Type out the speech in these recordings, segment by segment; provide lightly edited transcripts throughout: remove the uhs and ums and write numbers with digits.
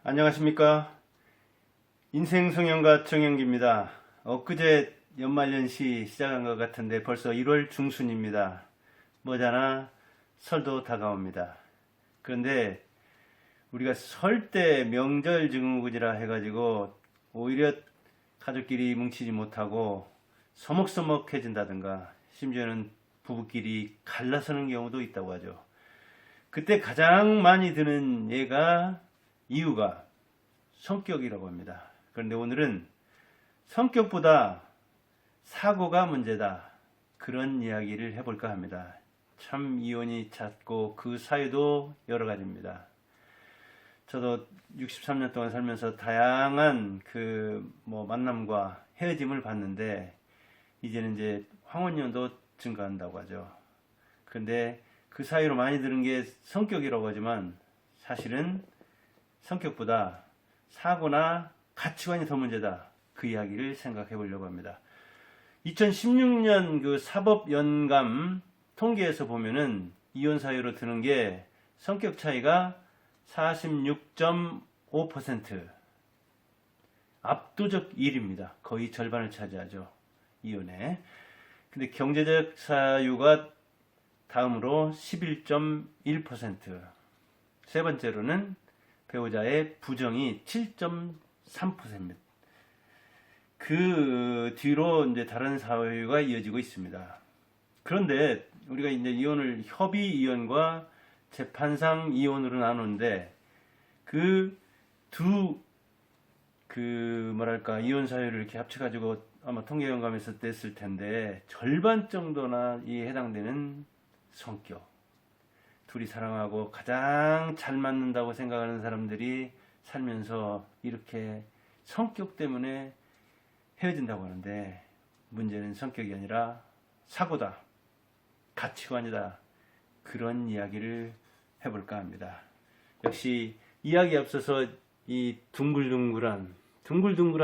안녕하십니까. 인생성형가 정영기입니다. 엊그제 연말연시 시작한 것 같은데 벌써 1월 중순입니다. 머지않아 설도 다가옵니다. 그런데 우리가 설 때 명절 증후군이라 해가지고 오히려 가족끼리 뭉치지 못하고 서먹서먹해진다든가 심지어는 부부끼리 갈라서는 경우도 있다고 하죠. 그때 가장 많이 드는 이유가 성격이라고 합니다. 그런데 오늘은 성격보다 사고가 문제다. 그런 이야기를 해볼까 합니다. 참 이혼이 잦고 그 사유도 여러 가지입니다. 저도 63년 동안 살면서 다양한 만남과 헤어짐을 봤는데 이제는 이제 황혼년도 증가한다고 하죠. 그런데 그 사유로 많이 드는 게 성격이라고 하지만 사실은 성격보다 사고나 가치관이 더 문제다. 그 이야기를 생각해 보려고 합니다. 2016년 그 사법연감 통계에서 보면은 이혼 사유로 드는 게 성격 차이가 46.5%, 압도적 1위입니다. 거의 절반을 차지하죠. 이혼에. 근데 경제적 사유가 다음으로 11.1%, 세 번째로는 배우자의 부정이 7.3%입니다. 그 뒤로 이제 다른 사유가 이어지고 있습니다. 그런데 우리가 이제 이혼을 협의 이혼과 재판상 이혼으로 나누는데 이혼 사유를 이렇게 합쳐가지고 아마 통계연감에서 뗐을 텐데 절반 정도나 해당되는 성격. 둘이 사랑하고 가장 잘 맞는다고 생각하는 사람들이 살면서 이렇게 성격 때문에 헤어진다고 하는데 문제는 성격이 아니라 사고다, 가치관이다. 그런 이야기를 해볼까 합니다. 역시 이야기 앞서서 이 둥글둥글한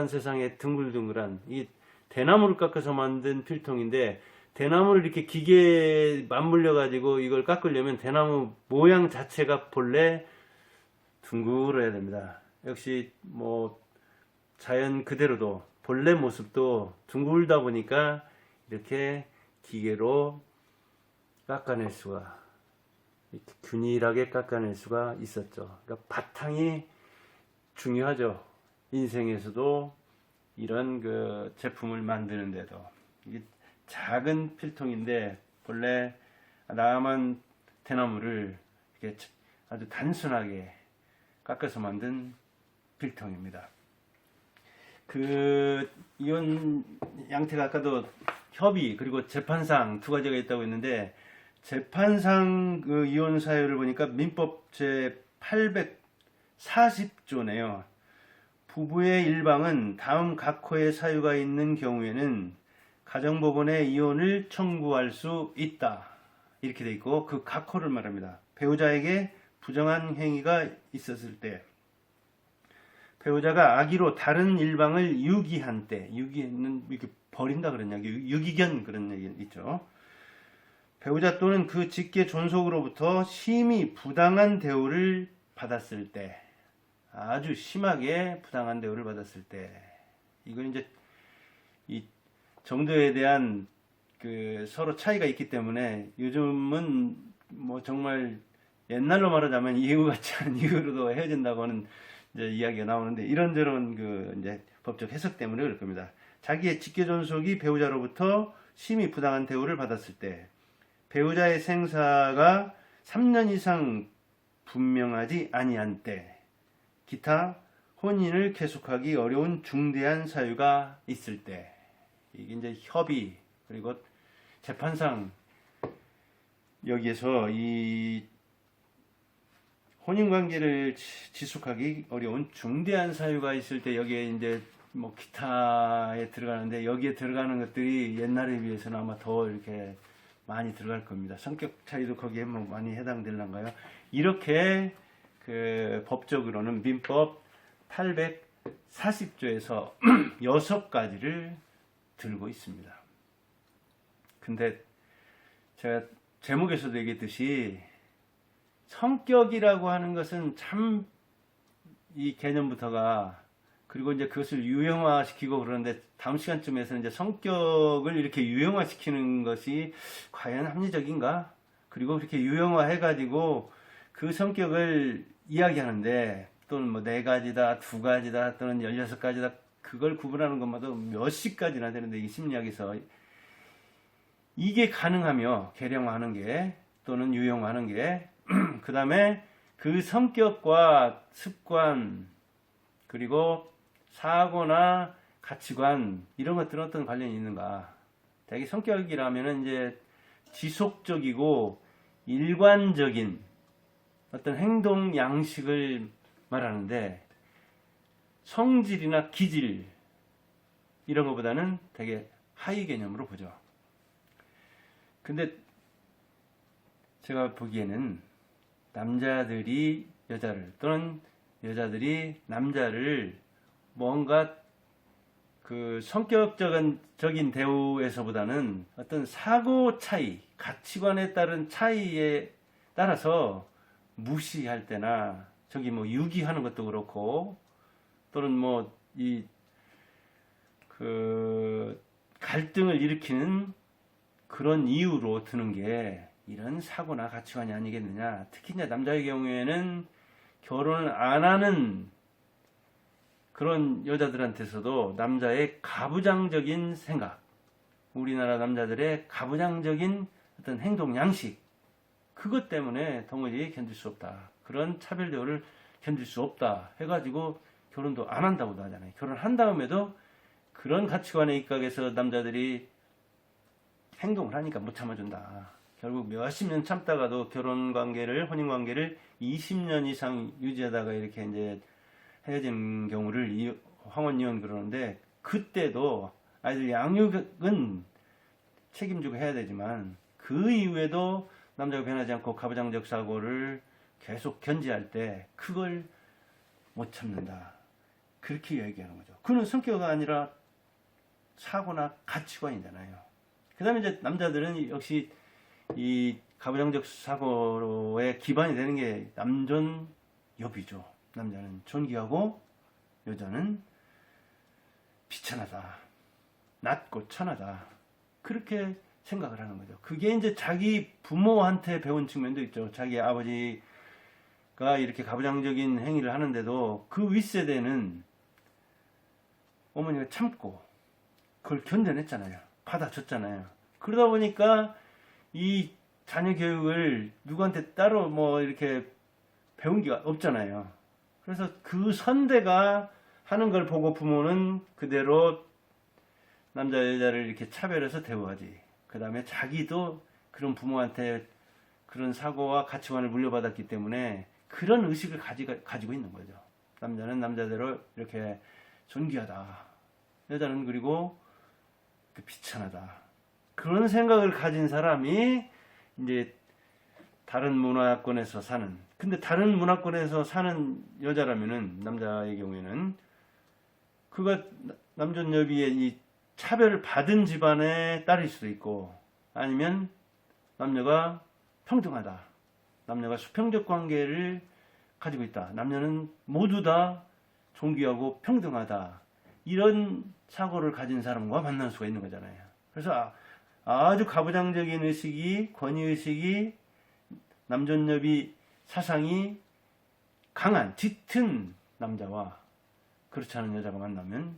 세상에 둥글둥글한 이 대나무를 깎아서 만든 필통인데 대나무를 이렇게 기계에 맞물려 가지고 이걸 깎으려면 대나무 모양 자체가 본래 둥글어야 됩니다. 역시 자연 그대로도 본래 모습도 둥글다 보니까 이렇게 기계로 깎아낼 수가, 이렇게 균일하게 깎아낼 수가 있었죠. 그러니까 바탕이 중요하죠. 인생에서도 이런 제품을 만드는데도 이게 작은 필통인데 본래 남한 대나무를 이렇게 아주 단순하게 깎아서 만든 필통입니다. 이혼 양태가 아까도 협의 그리고 재판상 두 가지가 있다고 했는데 재판상 이혼 사유를 보니까 민법 제 840조네요. 부부의 일방은 다음 각호의 사유가 있는 경우에는 가정법원에 이혼을 청구할 수 있다. 이렇게 돼 있고 그 각호를 말합니다. 배우자에게 부정한 행위가 있었을 때, 배우자가 악의로 다른 일방을 유기한 때, 유기는 이렇게 버린다 그런 얘기, 유기견 그런 얘기 있죠. 배우자 또는 그 직계 존속으로부터 심히 부당한 대우를 받았을 때, 아주 심하게 부당한 대우를 받았을 때, 이건 이제 이 정도에 대한 서로 차이가 있기 때문에 요즘은 정말 옛날로 말하자면 이유 같지 않은 이유로도 헤어진다고 하는 이제 이야기가 나오는데 이런저런 이제 법적 해석 때문에 그럴 겁니다. 자기의 직계존속이 배우자로부터 심히 부당한 대우를 받았을 때, 배우자의 생사가 3년 이상 분명하지 아니한 때, 기타 혼인을 계속하기 어려운 중대한 사유가 있을 때, 이게 이제 협의 그리고 재판상 여기에서 이 혼인관계를 지속하기 어려운 중대한 사유가 있을 때 여기에 이제 기타에 들어가는데 여기에 들어가는 것들이 옛날에 비해서는 아마 더 이렇게 많이 들어갈 겁니다. 성격 차이도 거기에 많이 해당될란가요? 이렇게 법적으로는 민법 840조에서 6가지를 들고 있습니다. 근데 제가 제목에서도 얘기했듯이 성격이라고 하는 것은 참 이 개념부터가 그리고 이제 그것을 유형화시키고 그러는데 다음 시간쯤에서 이제 성격을 이렇게 유형화시키는 것이 과연 합리적인가? 그리고 그렇게 유형화해가지고 그 성격을 이야기하는데 또는 뭐 4가지다, 2가지다 또는 16가지다 그걸 구분하는 것마다 몇십 가지나 되는데 이 심리학에서 이게 가능하며 계량화하는 게 또는 유형화하는 게 그 다음에 그 성격과 습관 그리고 사고나 가치관 이런 것들은 어떤 관련이 있는가? 대개 성격이라면은 이제 지속적이고 일관적인 어떤 행동 양식을 말하는데 성질이나 기질 이런 것보다는 되게 하위 개념으로 보죠. 근데 제가 보기에는 남자들이 여자를 또는 여자들이 남자를 뭔가 그 성격적인 대우에서보다는 어떤 사고 차이, 가치관에 따른 차이에 따라서 무시할 때나 저기 뭐 유기하는 것도 그렇고 또는 뭐 이 그 갈등을 일으키는 그런 이유로 드는 게 이런 사고나 가치관이 아니겠느냐. 특히 이제 남자의 경우에는 결혼을 안 하는 그런 여자들한테서도 남자의 가부장적인 생각, 우리나라 남자들의 가부장적인 어떤 행동 양식, 그것 때문에 도무지 견딜 수 없다. 그런 차별 대우를 견딜 수 없다. 해가지고 결혼도 안 한다고도 하잖아요. 결혼한 다음에도 그런 가치관에 입각해서 남자들이 행동을 하니까 못 참아준다. 결국 몇십 년 참다가도 결혼 관계를, 혼인 관계를 20년 이상 유지하다가 이렇게 이제 헤어진 경우를 황혼 이혼 그러는데 그때도 아이들 양육은 책임지고 해야 되지만 그 이후에도 남자가 변하지 않고 가부장적 사고를 계속 견지할 때 그걸 못 참는다. 그렇게 얘기하는 거죠. 그는 성격이 아니라 사고나 가치관이잖아요. 그 다음에 이제 남자들은 역시 이 가부장적 사고의 기반이 되는 게 남존 여비죠. 남자는 존귀하고 여자는 비천하다, 낮고 천하다. 그렇게 생각을 하는 거죠. 그게 이제 자기 부모한테 배운 측면도 있죠. 자기 아버지가 이렇게 가부장적인 행위를 하는데도 그 윗세대는 어머니가 참고 그걸 견뎌냈잖아요. 받아줬잖아요. 그러다 보니까 이 자녀 교육을 누구한테 따로 뭐 이렇게 배운 게 없잖아요. 그래서 그 선대가 하는 걸 보고 부모는 그대로 남자 여자를 이렇게 차별해서 대우하지. 그 다음에 자기도 그런 부모한테 그런 사고와 가치관을 물려받았기 때문에 그런 의식을 가지고 있는 거죠. 남자는 남자대로 이렇게 존귀하다. 여자는 그리고 비천하다. 그런 생각을 가진 사람이 이제 다른 문화권에서 사는, 근데 다른 문화권에서 사는 여자라면은 남자의 경우에는 그가 남존 여비의 이 차별을 받은 집안의 딸일 수도 있고 아니면 남녀가 평등하다. 남녀가 수평적 관계를 가지고 있다. 남녀는 모두 다 존귀하고 평등하다. 이런 사고를 가진 사람과 만날 수가 있는 거잖아요. 그래서 아주 가부장적인 의식이, 권위의식이, 남존여비 사상이 강한, 짙은 남자와 그렇지 않은 여자가 만나면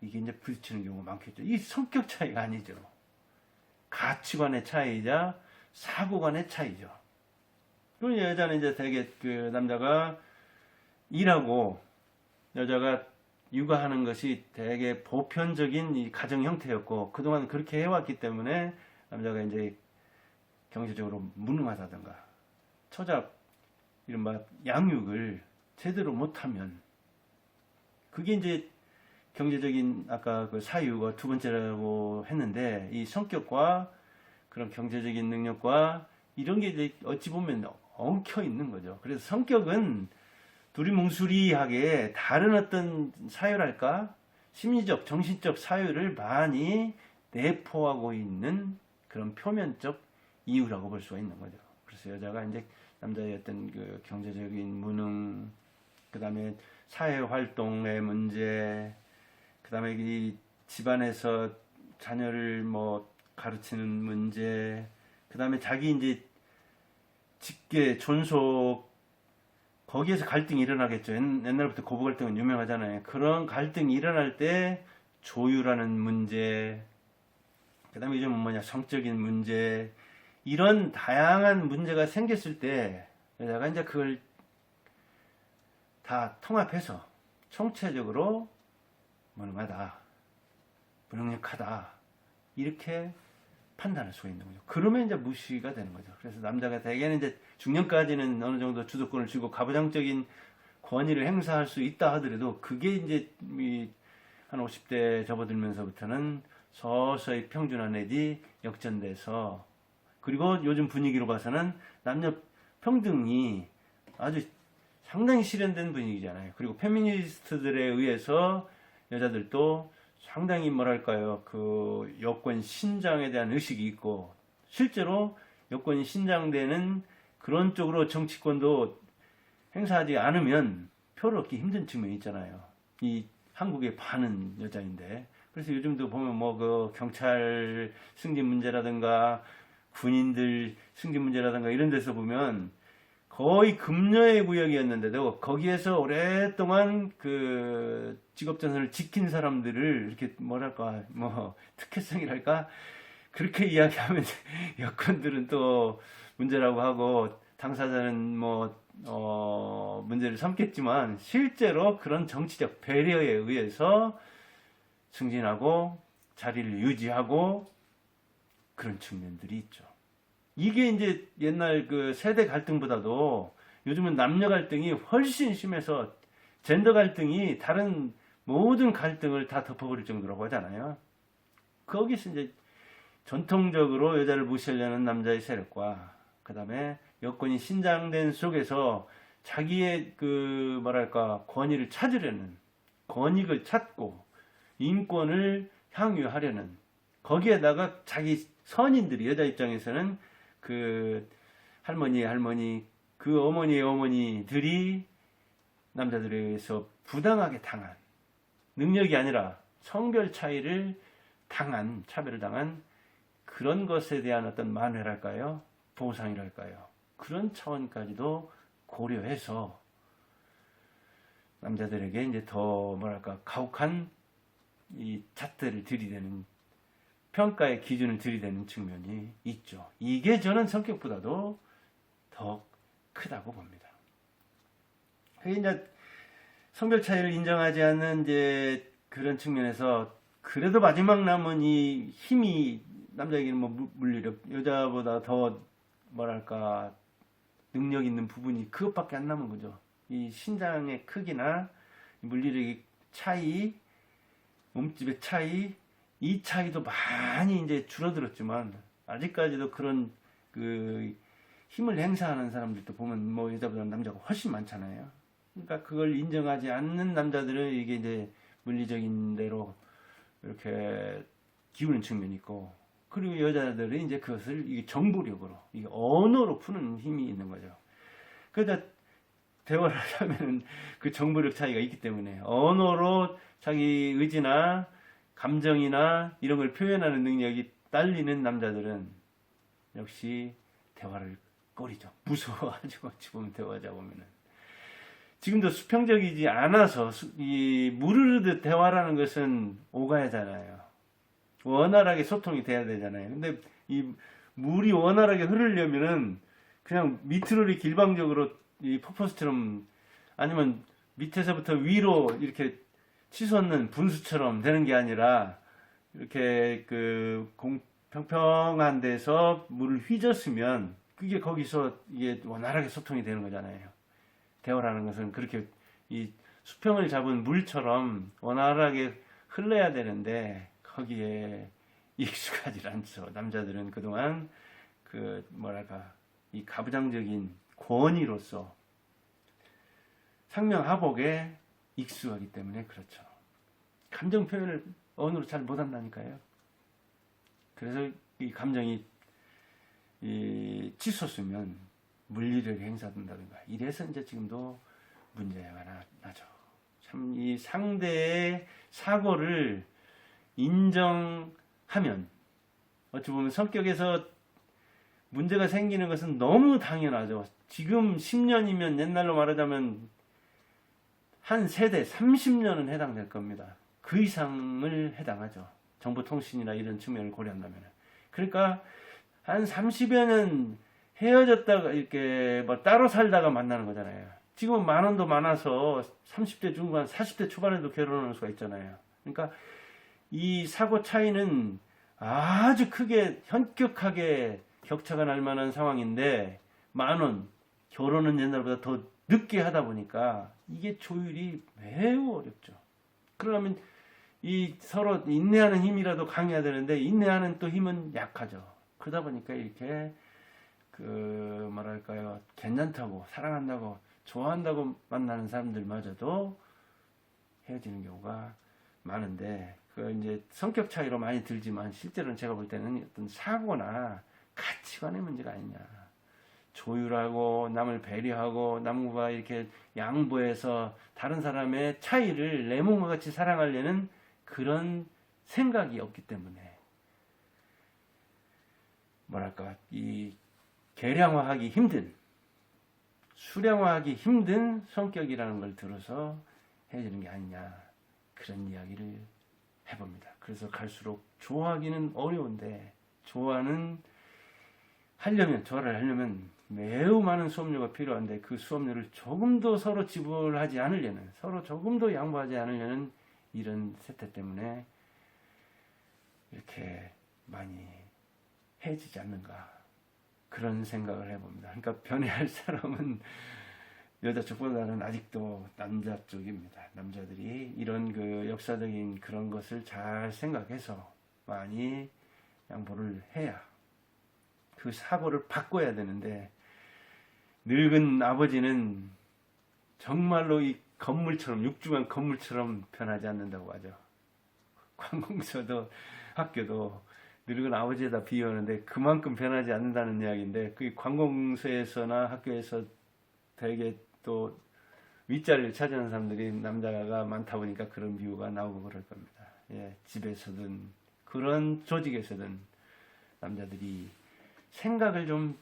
이게 이제 부딪히는 경우가 많겠죠. 이 성격 차이가 아니죠. 가치관의 차이이자 사고관의 차이죠. 그리고 여자는 이제 되게 그 남자가 일하고 여자가 육아하는 것이 되게 보편적인 이 가정 형태였고 그동안 그렇게 해왔기 때문에 남자가 이제 경제적으로 무능하다든가 처잡 이른바 양육을 제대로 못하면 그게 이제 경제적인 아까 그 사유가 두 번째라고 했는데 이 성격과 그런 경제적인 능력과 이런 게 이제 어찌 보면 엉켜 있는 거죠. 그래서 성격은 두리뭉술이하게 다른 어떤 사유랄까 심리적, 정신적 사유를 많이 내포하고 있는 그런 표면적 이유라고 볼 수가 있는 거죠. 그래서 여자가 이제 남자의 어떤 그 경제적인 무능, 그 다음에 사회 활동의 문제, 그 다음에 이 집안에서 자녀를 뭐 가르치는 문제, 그 다음에 자기 이제 직계 존속 거기에서 갈등이 일어나겠죠. 옛날부터 고부 갈등은 유명하잖아요. 그런 갈등이 일어날 때 조유라는 문제, 그 다음에 요즘은 뭐냐 성적인 문제, 이런 다양한 문제가 생겼을 때 내가 이제 그걸 다 통합해서 총체적으로 무능하다, 무능력하다 이렇게 판단할 수가 있는 거죠. 그러면 이제 무시가 되는 거죠. 그래서 남자가 대개는 이제 중년까지는 어느 정도 주도권을 쥐고 가부장적인 권위를 행사할 수 있다 하더라도 그게 이제 한 50대 접어들면서부터는 서서히 평준화 내지 역전돼서, 그리고 요즘 분위기로 봐서는 남녀 평등이 아주 상당히 실현된 분위기잖아요. 그리고 페미니스트들에 의해서 여자들도 상당히 뭐랄까요, 그 여권 신장에 대한 의식이 있고, 실제로 여권이 신장되는 그런 쪽으로 정치권도 행사하지 않으면 표를 얻기 힘든 측면이 있잖아요. 이 한국의 반은 여자인데. 그래서 요즘도 보면 뭐 그 경찰 승진 문제라든가 군인들 승진 문제라든가 이런 데서 보면 거의 금녀의 구역이었는데도 거기에서 오랫동안 그 직업전선을 지킨 사람들을 이렇게 뭐랄까 뭐 특혜성이랄까 그렇게 이야기하면 여건들은 또 문제라고 하고 당사자는 뭐 문제를 삼겠지만 실제로 그런 정치적 배려에 의해서 승진하고 자리를 유지하고 그런 측면들이 있죠. 이게 이제 옛날 그 세대 갈등보다도 요즘은 남녀 갈등이 훨씬 심해서 젠더 갈등이 다른 모든 갈등을 다 덮어버릴 정도라고 하잖아요. 거기서 이제 전통적으로 여자를 무시하려는 남자의 세력과 그 다음에 여건이 신장된 속에서 자기의 그 뭐랄까 권위를 찾으려는, 권익을 찾고 인권을 향유하려는, 거기에다가 자기 선인들이 여자 입장에서는 그 할머니의 할머니, 그 어머니의 어머니들이 남자들에 의해서 부당하게 당한, 능력이 아니라 성별 차이를 당한, 차별을 당한 그런 것에 대한 어떤 만회랄까요? 보상이랄까요? 그런 차원까지도 고려해서 남자들에게 이제 더 뭐랄까 가혹한 이 잣대를 들이대는, 평가의 기준을 들이대는 측면이 있죠. 이게 저는 성격보다도 더 크다고 봅니다. 이제 성별 차이를 인정하지 않는 이제 그런 측면에서 그래도 마지막 남은 이 힘이, 남자에게는 뭐 물리력, 여자보다 더 뭐랄까 능력 있는 부분이 그것밖에 안 남은 거죠. 이 신장의 크기나 물리력의 차이, 몸집의 차이, 이 차이도 많이 이제 줄어들었지만 아직까지도 그런 그 힘을 행사하는 사람들도 보면 뭐 여자보다 남자가 훨씬 많잖아요. 그러니까 그걸 인정하지 않는 남자들은 이게 이제 물리적인 대로 이렇게 기우는 측면이 있고, 그리고 여자들은 이제 그것을 이게 정보력으로, 이게 언어로 푸는 힘이 있는 거죠. 그러다 대화를 하려면 그 정보력 차이가 있기 때문에 언어로 자기 의지나 감정이나 이런 걸 표현하는 능력이 딸리는 남자들은 역시 대화를 꺼리죠. 무서워가지고 어찌 보면 대화하자 보면은. 지금도 수평적이지 않아서 이 무르르듯 대화라는 것은 오가야잖아요. 원활하게 소통이 돼야 되잖아요. 근데 이 물이 원활하게 흐르려면은 그냥 밑으로 이렇게 일방적으로 이 폭포수처럼, 아니면 밑에서부터 위로 이렇게 치솟는 분수처럼 되는 게 아니라 이렇게 그 평평한 데서 물을 휘졌으면 그게 거기서 이게 원활하게 소통이 되는 거잖아요. 대화라는 것은 그렇게 이 수평을 잡은 물처럼 원활하게 흘러야 되는데 거기에 익숙하지 않죠. 남자들은 그동안 그 뭐랄까 이 가부장적인 권위로서 상명하복에 익숙하기 때문에 그렇죠. 감정 표현을 언어로 잘 못한다니까요. 그래서 이 감정이 치솟으면 물리력이 행사된다든가 이래서 이제 지금도 문제가 나죠. 참 이 상대의 사고를 인정하면 어찌 보면 성격에서 문제가 생기는 것은 너무 당연하죠. 지금 10년이면 옛날로 말하자면 한 세대 30년은 해당될 겁니다. 그 이상을 해당하죠. 정보통신이나 이런 측면을 고려한다면. 그러니까 한 30여 년 헤어졌다가 이렇게 뭐 따로 살다가 만나는 거잖아요. 지금은 만원도 많아서 30대 중반, 40대 초반에도 결혼할 수가 있잖아요. 그러니까 이 사고 차이는 아주 크게 현격하게 격차가 날 만한 상황인데 만원, 결혼은 옛날보다 더 늦게 하다 보니까 이게 조율이 매우 어렵죠. 그러려면 이 서로 인내하는 힘이라도 강해야 되는데 인내하는 또 힘은 약하죠. 그러다 보니까 이렇게 그 뭐랄까요, 괜찮다고 사랑한다고 좋아한다고 만나는 사람들마저도 헤어지는 경우가 많은데 그 이제 성격 차이로 많이 들지만 실제로는 제가 볼 때는 어떤 사고나 가치관의 문제가 아니냐. 조율하고 남을 배려하고 남과 이렇게 양보해서 다른 사람의 차이를 내 몸과 같이 사랑하려는 그런 생각이 없기 때문에 뭐랄까 이 계량화하기 힘든 수량화하기 힘든 성격이라는 걸 들어서 헤어지는 게 아니냐 그런 이야기를 해봅니다. 그래서 갈수록 좋아하기는 어려운데 조화를 하려면 매우 많은 수업료가 필요한데 그 수업료를 조금도 서로 지불하지 않으려는 서로 조금도 양보하지 않으려는 이런 세태 때문에 이렇게 많이 헤어지지 않는가 그런 생각을 해봅니다. 그러니까 변해할 사람은 여자 쪽보다는 아직도 남자 쪽입니다. 남자들이 이런 그 역사적인 그런 것을 잘 생각해서 많이 양보를 해야 그 사고를 바꿔야 되는데 늙은 아버지는 정말로 이 건물처럼 육중한 건물처럼 변하지 않는다고 하죠. 관공서도 학교도 늙은 아버지에다 비유하는데 그만큼 변하지 않는다는 이야기인데 그 관공서에서나 학교에서 되게 또 윗자리를 차지하는 사람들이 남자가 많다 보니까 그런 비유가 나오고 그럴 겁니다. 예, 집에서든 그런 조직에서든 남자들이 생각을 좀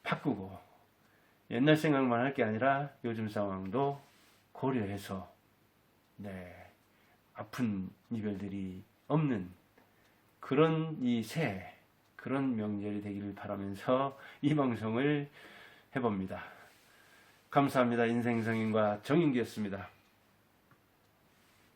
바꾸고 옛날 생각만 할 게 아니라 요즘 상황도 고려해서 아픈 이별들이 없는 그런 이 새해 그런 명절이 되기를 바라면서 이 방송을 해봅니다. 감사합니다. 인생성인과 정인기였습니다.